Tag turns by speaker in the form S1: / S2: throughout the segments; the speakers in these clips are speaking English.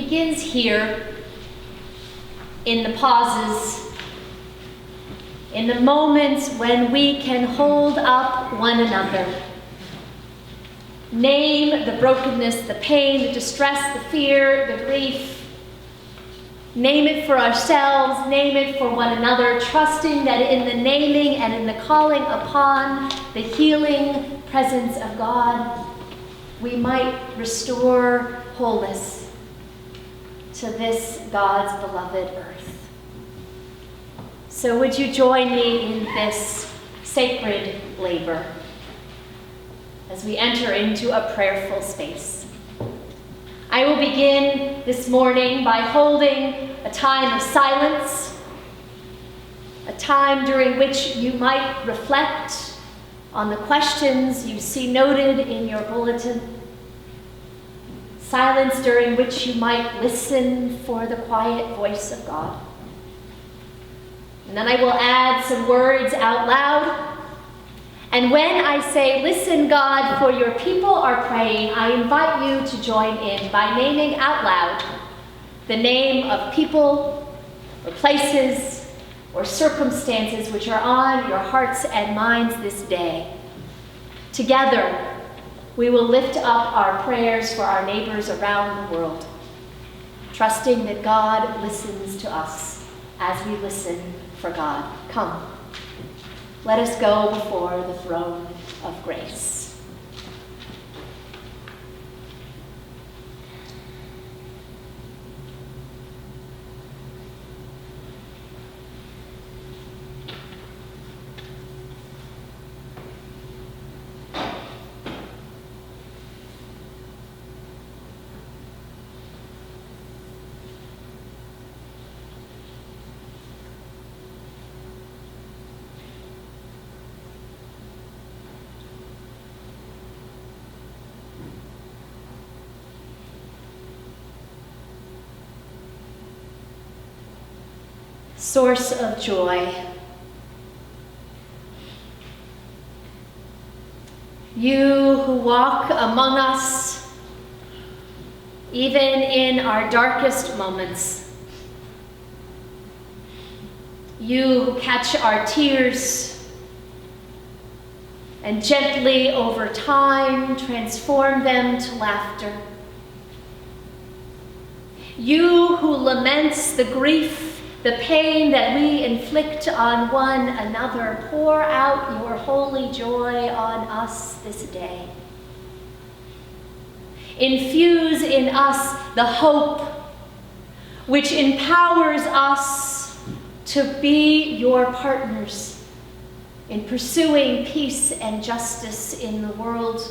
S1: begins here in the pauses, in the moments when we can hold up one another. Name the brokenness, the pain, the distress, the fear, the grief. Name it for ourselves, name it for one another, trusting that in the naming and in the calling upon the healing presence of God, we might restore wholeness to this God's beloved earth. So would you join me in this sacred labor as we enter into a prayerful space? I will begin this morning by holding a time of silence, a time during which you might reflect on the questions you see noted in your bulletin, silence during which you might listen for the quiet voice of God. And then I will add some words out loud. And when I say, "Listen, God, for your people are praying," I invite you to join in by naming out loud the name of people or places or circumstances which are on your hearts and minds this day. Together, we will lift up our prayers for our neighbors around the world, trusting that God listens to us as we listen for God. Come. Let us go before the throne of grace. Source of joy, you who walk among us, even in our darkest moments, you who catch our tears and gently over time transform them to laughter, you who laments the grief, the pain that we inflict on one another, pour out your holy joy on us this day. Infuse in us the hope which empowers us to be your partners in pursuing peace and justice in the world.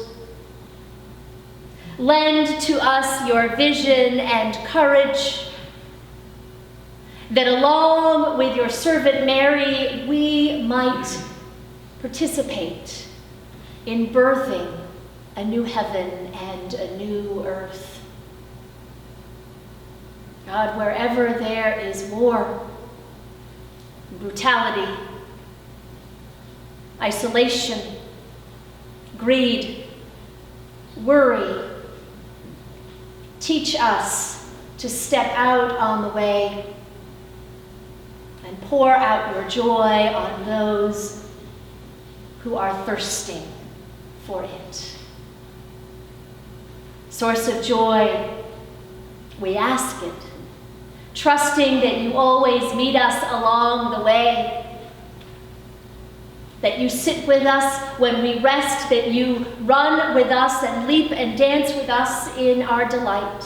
S1: Lend to us your vision and courage, that along with your servant Mary, we might participate in birthing a new heaven and a new earth. God, wherever there is war, brutality, isolation, greed, worry, teach us to step out on the way and pour out your joy on those who are thirsting for it. Source of joy, we ask it, trusting that you always meet us along the way, that you sit with us when we rest, that you run with us and leap and dance with us in our delight.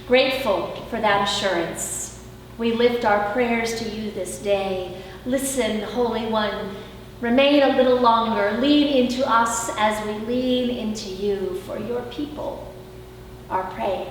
S1: Grateful for that assurance, we lift our prayers to you this day. Listen, Holy One, remain a little longer. Lean into us as we lean into you, for your people are praying.